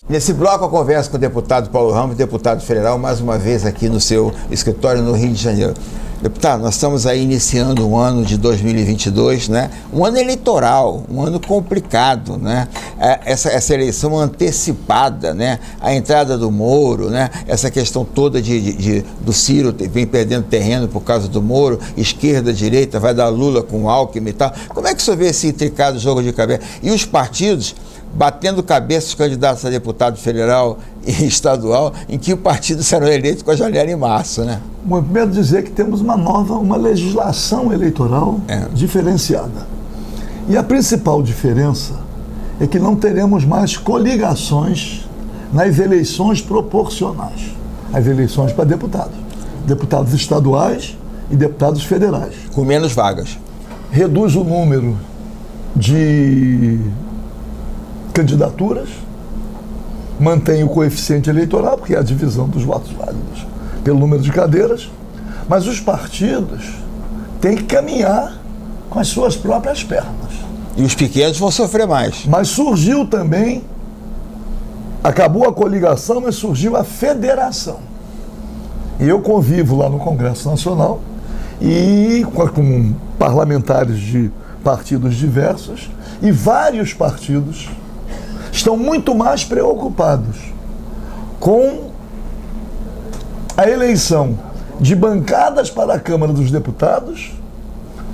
Nesse bloco eu converso com o deputado Paulo Ramos, deputado federal, mais uma vez aqui no seu escritório no Rio de Janeiro. Deputado, nós estamos aí iniciando um ano de 2022, né? Um ano eleitoral, um ano complicado, né? Essa eleição antecipada, né? A entrada do Moro, né? Essa questão toda do Ciro vem perdendo terreno por causa do Moro, esquerda, direita, vai dar Lula com o Alckmin e tal. Como é que o senhor vê esse intricado jogo de cabeça? E os partidos batendo cabeça os candidatos a deputado federal e estadual, em que o partido será eleito com a janela em março, né? Bom, primeiro dizer que temos uma legislação eleitoral diferenciada. E a principal diferença é que não teremos mais coligações nas eleições proporcionais. As eleições para deputados estaduais e deputados federais. Com menos vagas. Reduz o número de candidaturas, mantém o coeficiente eleitoral, porque é a divisão dos votos válidos pelo número de cadeiras, mas os partidos têm que caminhar com as suas próprias pernas. E os pequenos vão sofrer mais. Mas surgiu também, acabou a coligação, mas surgiu a federação. E eu convivo lá no Congresso Nacional e com parlamentares de partidos diversos, e vários partidos estão muito mais preocupados com a eleição de bancadas para a Câmara dos Deputados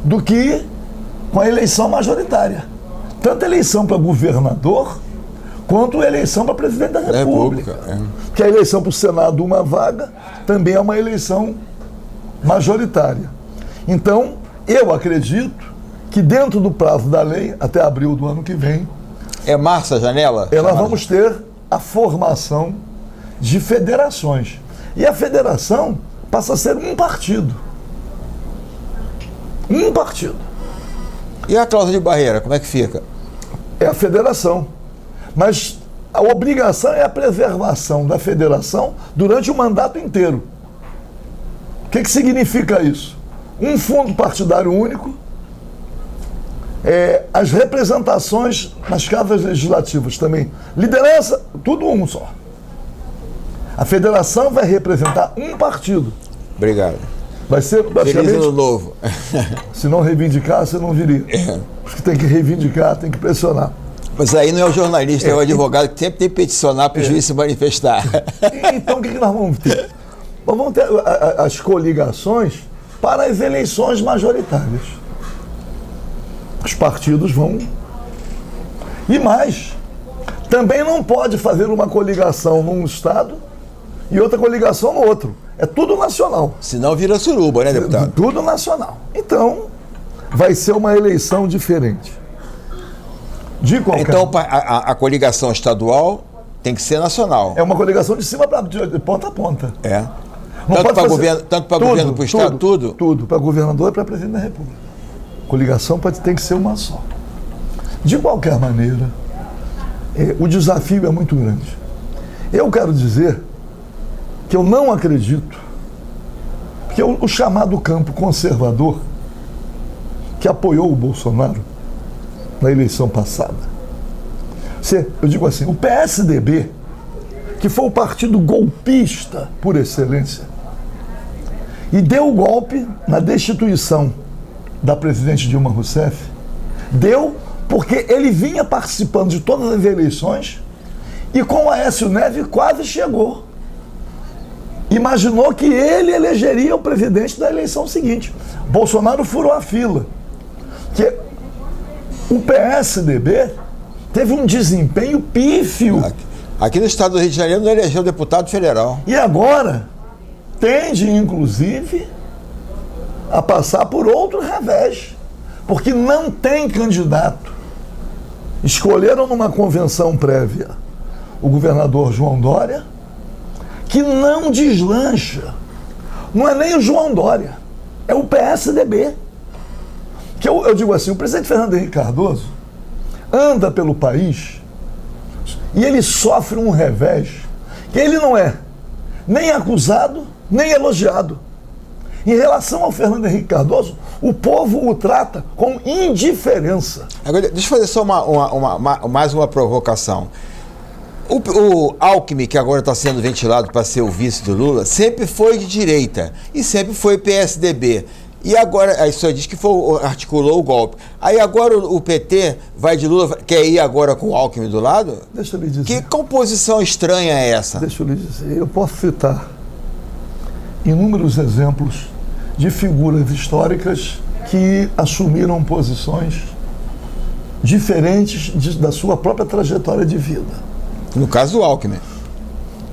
do que com a eleição majoritária. Tanto a eleição para governador quanto a eleição para presidente da República. Que a eleição para o Senado, uma vaga, também é uma eleição majoritária. Então, eu acredito que dentro do prazo da lei, até abril do ano que vem, é março a janela? Nós vamos ter a formação de federações. E a federação passa a ser um partido. Um partido. E a cláusula de barreira, como é que fica? É a federação. Mas a obrigação é a preservação da federação durante o mandato inteiro. O que significa isso? Um fundo partidário único, as representações nas casas legislativas também. Liderança, tudo um só. A federação vai representar um partido. Obrigado. Vai ser praticamente... Feliz ano novo. Se não reivindicar, você não viria. Porque tem que reivindicar, tem que pressionar. Mas aí não é o jornalista, é o advogado que sempre tem que peticionar para o juiz se manifestar. Então o que nós vamos ter? Nós vamos ter as coligações para as eleições majoritárias. Os partidos vão. E mais, também não pode fazer uma coligação num estado e outra coligação no outro. É tudo nacional. Senão vira suruba, né, deputado? Tudo nacional. Então, vai ser uma eleição diferente. De qualquer... Então, a coligação estadual tem que ser nacional. É uma coligação de cima de ponta a ponta. Tanto para governo, para o estado, tudo? Tudo, para governador e para presidente da República. Coligação tem que ser uma só. De qualquer maneira, o desafio é muito grande. Eu quero dizer que eu não acredito que o chamado campo conservador, que apoiou o Bolsonaro na eleição passada, eu digo assim, o PSDB, que foi o partido golpista por excelência, e deu o golpe na destituição da presidente Dilma Rousseff, deu porque ele vinha participando de todas as eleições e com o Aécio Neves quase chegou. Imaginou que ele elegeria o presidente da eleição seguinte. Bolsonaro furou a fila. Que o PSDB teve um desempenho pífio. Aqui no estado do Rio de Janeiro não elegeu deputado federal. E agora tende, inclusive, a passar por outro revés, porque não tem candidato. Escolheram numa convenção prévia o governador João Dória, que não deslancha. Não é nem o João Dória, é o PSDB. Que eu digo assim, o presidente Fernando Henrique Cardoso anda pelo país e ele sofre um revés que ele não é nem acusado, nem elogiado. Em relação ao Fernando Henrique Cardoso, o povo o trata com indiferença. Agora, deixa eu fazer só mais uma provocação. O Alckmin, que agora está sendo ventilado para ser o vice do Lula, sempre foi de direita e sempre foi PSDB. E agora, aí só diz que articulou o golpe. Aí agora o PT vai de Lula, quer ir agora com o Alckmin do lado? Deixa eu lhe dizer. Que composição estranha é essa? Deixa eu lhe dizer. Eu posso citar inúmeros exemplos de figuras históricas que assumiram posições diferentes da sua própria trajetória de vida. No caso do Alckmin.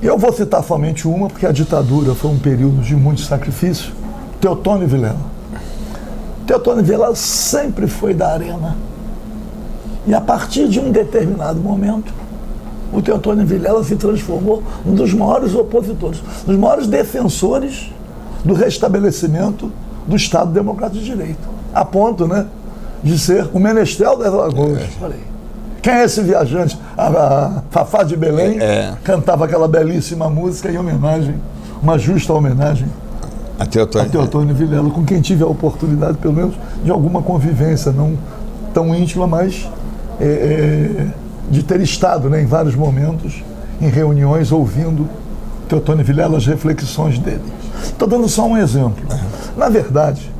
Eu vou citar somente uma, porque a ditadura foi um período de muito sacrifício. Teotônio Vilela. Teotônio Vilela sempre foi da arena. E a partir de um determinado momento, o Teotônio Vilela se transformou num dos maiores opositores, dos maiores defensores do restabelecimento do Estado Democrático de Direito. A ponto, né, de ser o menestrel das Lagoas. Falei. Quem é esse viajante? A Fafá de Belém cantava aquela belíssima música em homenagem, uma justa homenagem a Teotônio Vilela, com quem tive a oportunidade, pelo menos, de alguma convivência, não tão íntima, mas de ter estado, né, em vários momentos, em reuniões, ouvindo Teotônio Vilela, as reflexões dele. Estou dando só um exemplo. Na verdade,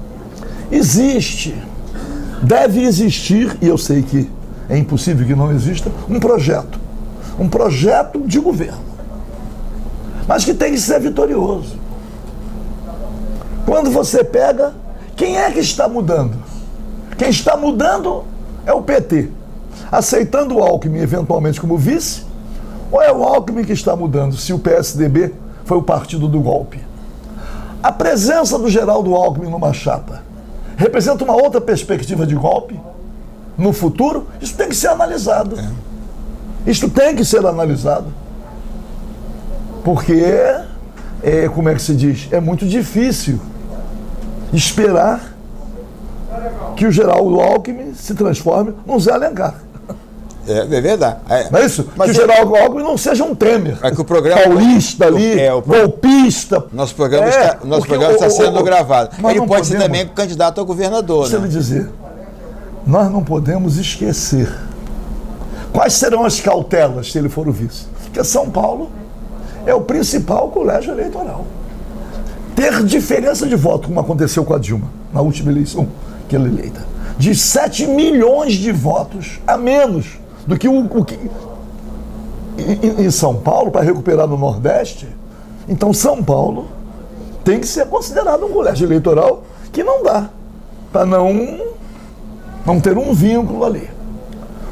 deve existir, e eu sei que é impossível que não exista, um projeto de governo, mas que tem que ser vitorioso. Quando você pega, quem é que está mudando? Quem está mudando é o PT, aceitando o Alckmin eventualmente como vice, ou é o Alckmin que está mudando, se o PSDB foi o partido do golpe? A presença do Geraldo Alckmin numa chapa representa uma outra perspectiva de golpe no futuro? Isso tem que ser analisado. Isso tem que ser analisado. Porque, como é que se diz? É muito difícil esperar que o Geraldo Alckmin se transforme num Zé Alencar. É verdade. Não é isso? Mas que o Geraldo Alckmin não seja um Temer. É que o programa paulista ali, golpista. Nosso programa está sendo gravado. Ele pode ser também candidato a governador. Deixa eu lhe dizer, nós não podemos esquecer quais serão as cautelas se ele for o vice. Porque São Paulo é o principal colégio eleitoral. Ter diferença de voto, como aconteceu com a Dilma, na última eleição que ela eleita, de 7 milhões de votos a menos do que o que em São Paulo, para recuperar no Nordeste. Então São Paulo tem que ser considerado um colégio eleitoral que não dá para não ter um vínculo ali.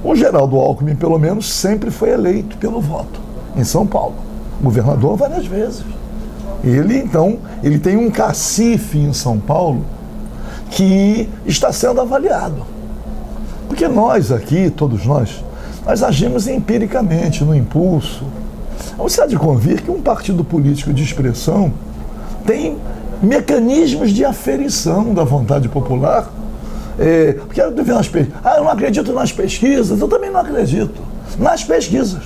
O Geraldo Alckmin, pelo menos, sempre foi eleito pelo voto em São Paulo. Governador várias vezes. Ele tem um cacife em São Paulo que está sendo avaliado. Porque nós aqui, todos nós agimos empiricamente, no impulso. Você há de convir que um partido político de expressão tem mecanismos de aferição da vontade popular. Porque eu vi nas pesquisas. Eu não acredito nas pesquisas. Eu também não acredito nas pesquisas.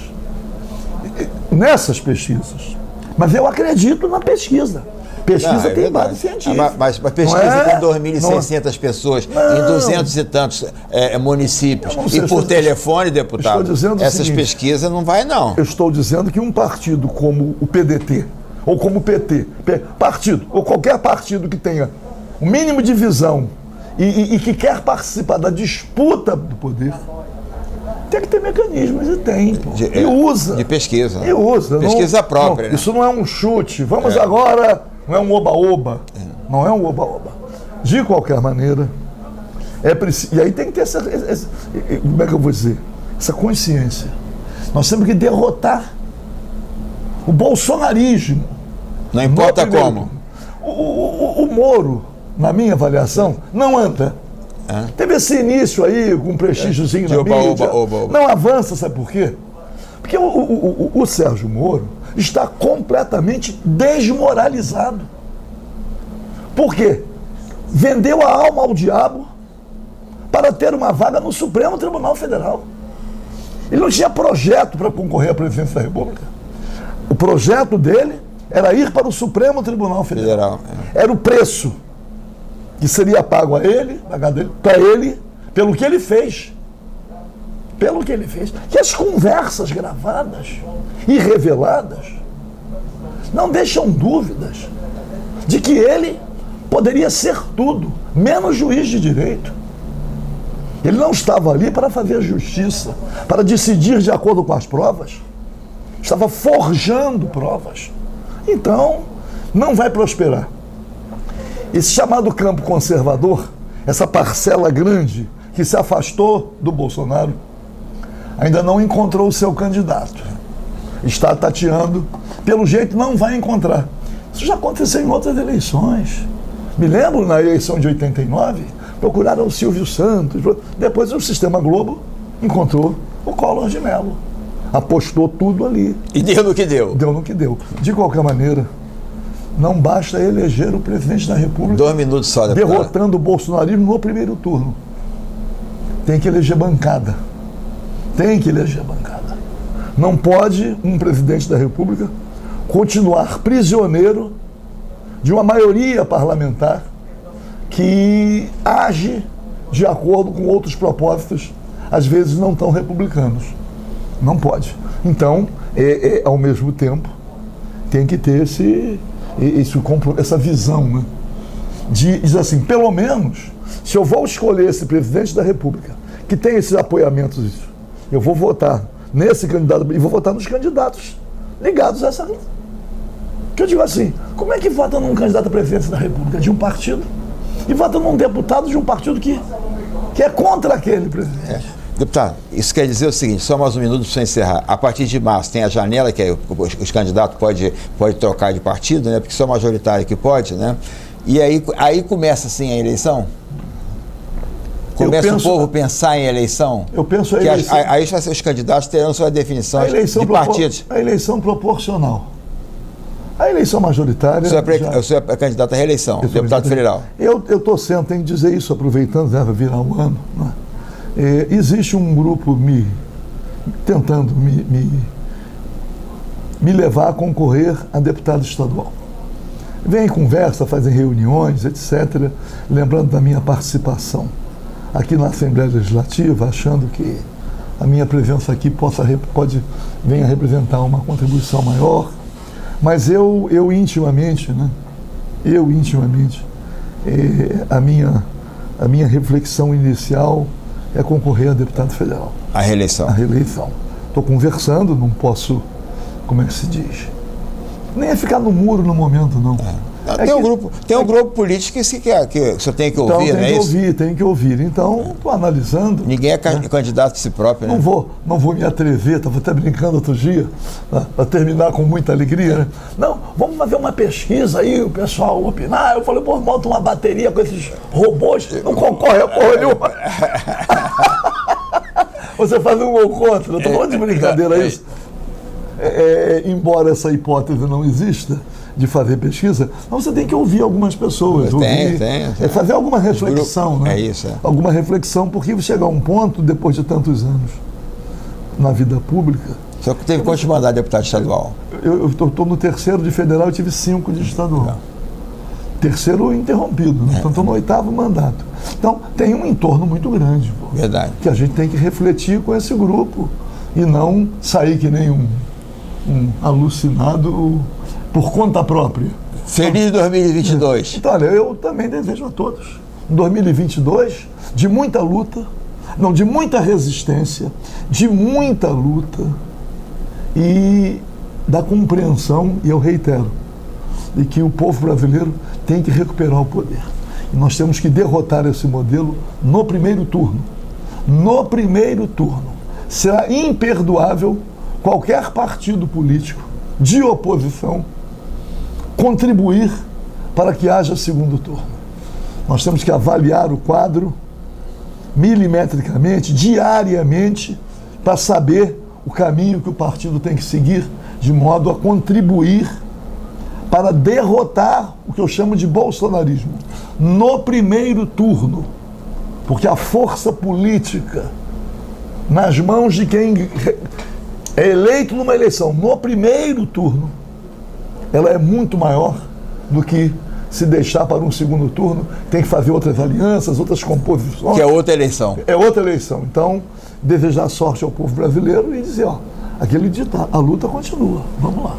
Nessas pesquisas. Mas eu acredito na pesquisa. Pesquisa tem base científica. Mas pesquisa com 2.600 pessoas em 200 e tantos municípios e por telefone, deputado, essas pesquisas não vai, não. Eu estou dizendo que um partido como o PDT, ou como o PT, ou qualquer partido que tenha o mínimo de visão e que quer participar da disputa do poder, tem que ter mecanismos e tem. E usa. De pesquisa. E usa. Pesquisa própria. Né? Isso não é um chute. Vamos agora... Não é um oba-oba. Não é um oba-oba. De qualquer maneira, é preciso... E aí tem que ter como é que eu vou dizer? Essa consciência. Nós temos que derrotar o bolsonarismo. Não importa como. O Moro, na minha avaliação, não anda. Teve esse início aí, com um prestígiozinho na mídia. Não avança, sabe por quê? Porque o Sérgio Moro está completamente desmoralizado. Por quê? Vendeu a alma ao diabo para ter uma vaga no Supremo Tribunal Federal. Ele não tinha projeto para concorrer à presidência da República. O projeto dele era ir para o Supremo Tribunal Federal. Era o preço que seria pago a ele, para ele, pelo que ele fez. pelo que ele fez, que as conversas gravadas e reveladas não deixam dúvidas de que ele poderia ser tudo, menos juiz de direito. Ele não estava ali para fazer justiça, para decidir de acordo com as provas. Estava forjando provas. Então, não vai prosperar. Esse chamado campo conservador, essa parcela grande que se afastou do Bolsonaro, ainda não encontrou o seu candidato. Está tateando, pelo jeito não vai encontrar. Isso já aconteceu em outras eleições. Me lembro, na eleição de 89, procuraram o Silvio Santos, depois o Sistema Globo encontrou o Collor de Mello. Apostou tudo ali. E deu no que deu. Deu no que deu. De qualquer maneira, não basta eleger o presidente da República 2 minutos só, deputado. derrotando o bolsonarismo no primeiro turno. Tem que eleger bancada. Tem que eleger bancada. Não pode um presidente da República continuar prisioneiro de uma maioria parlamentar que age de acordo com outros propósitos, às vezes não tão republicanos. Não pode. Então, ao mesmo tempo, tem que ter essa visão, né? Diz assim, pelo menos, se eu vou escolher esse presidente da República, que tem esses apoiamentos, eu vou votar nesse candidato e vou votar nos candidatos ligados a essa... Que eu digo assim, como é que vota num candidato à presidência da República de um partido e vota num deputado de um partido que é contra aquele presidente? Deputado, isso quer dizer o seguinte, só mais um minuto para você encerrar. A partir de março tem a janela que os candidatos pode trocar de partido, né? Porque só majoritário que pode, né? E aí começa assim a eleição? Começa o povo a pensar em eleição? Eu penso aí os candidatos terão suas definições de partidos. A eleição proporcional. A eleição majoritária... O senhor é candidato à reeleição, deputado federal. Eu estou sendo, tenho que dizer isso, aproveitando, né, vai virar um ano, né? Existe um grupo tentando me levar a concorrer a deputado estadual. Vem em conversa, fazem reuniões, etc., lembrando da minha participação aqui na Assembleia Legislativa, achando que a minha presença aqui venha representar uma contribuição maior. Mas eu intimamente, né? A minha reflexão inicial é concorrer a deputado federal. A reeleição. A reeleição. Estou conversando, não posso, como é que se diz? Nem é ficar no muro no momento, não. Tem um grupo político que o senhor tem que ouvir, então, não é isso? Tem que ouvir. Então, estou analisando. Ninguém é candidato de si próprio, né? Não vou me atrever, estava até brincando outro dia, para terminar com muita alegria, né? Não, vamos fazer uma pesquisa aí, o pessoal opinar. Eu falei, monta uma bateria com esses robôs, não concorre a porra nenhuma. Você faz um gol contra, estou falando de brincadeira isso. Embora essa hipótese não exista, de fazer pesquisa, mas você tem que ouvir algumas pessoas, fazer alguma reflexão, né? Alguma reflexão, porque chegar a um ponto, depois de tantos anos na vida pública... O senhor teve quantos mandatos de deputado estadual? Eu estou no 3º de federal e tive 5 de estadual. 3º interrompido, né? Então estou no 8º mandato. Então tem um entorno muito grande, verdade, que a gente tem que refletir com esse grupo e não sair que nem um alucinado por conta própria. Feliz 2022. Então, olha, eu também desejo a todos. 2022, de muita luta, de muita resistência, de muita luta e da compreensão, e eu reitero, de que o povo brasileiro tem que recuperar o poder. E nós temos que derrotar esse modelo no primeiro turno. No primeiro turno. Será imperdoável qualquer partido político de oposição contribuir para que haja segundo turno. Nós temos que avaliar o quadro milimetricamente, diariamente, para saber o caminho que o partido tem que seguir, de modo a contribuir para derrotar o que eu chamo de bolsonarismo no primeiro turno, porque a força política nas mãos de quem é eleito numa eleição no primeiro turno, ela é muito maior do que se deixar para um segundo turno, tem que fazer outras alianças, outras composições. Que é outra eleição. É outra eleição. Então, desejar sorte ao povo brasileiro e dizer, ó, aquele ditado, a luta continua. Vamos lá.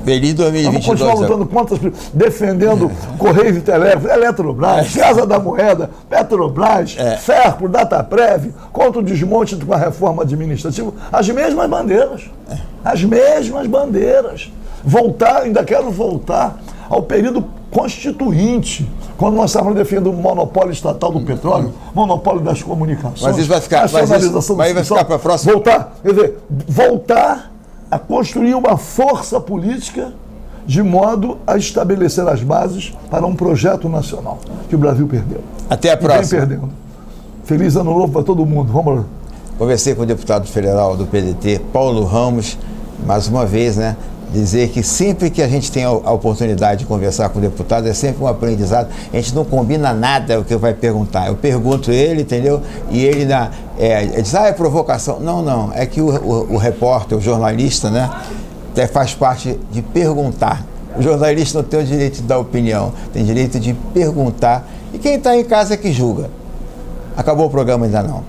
Feliz 2022. Vamos continuar lutando contra defendendo Correios e Telégrafos, Eletrobras, Casa da Moeda, Petrobras, Ferro, Dataprev, contra o desmonte com a reforma administrativa. As mesmas bandeiras. As mesmas bandeiras. Voltar, ainda quero voltar ao período constituinte, quando nós estávamos defendendo o monopólio estatal do petróleo, monopólio das comunicações, mas isso vai ficar, nacionalização vai ficar para a próxima. Voltar a construir uma força política de modo a estabelecer as bases para um projeto nacional que o Brasil perdeu. Até a próxima. Vem perdendo. Feliz ano novo para todo mundo. Vamos lá. Conversei com o deputado federal do PDT, Paulo Ramos, mais uma vez, né? Dizer que sempre que a gente tem a oportunidade de conversar com o deputado, é sempre um aprendizado. A gente não combina nada o que vai perguntar. Eu pergunto ele, entendeu? E ele diz, é provocação. Não. É que o repórter, o jornalista, né? Faz parte de perguntar. O jornalista não tem o direito de dar opinião, tem direito de perguntar. E quem está em casa é que julga. Acabou o programa ainda não.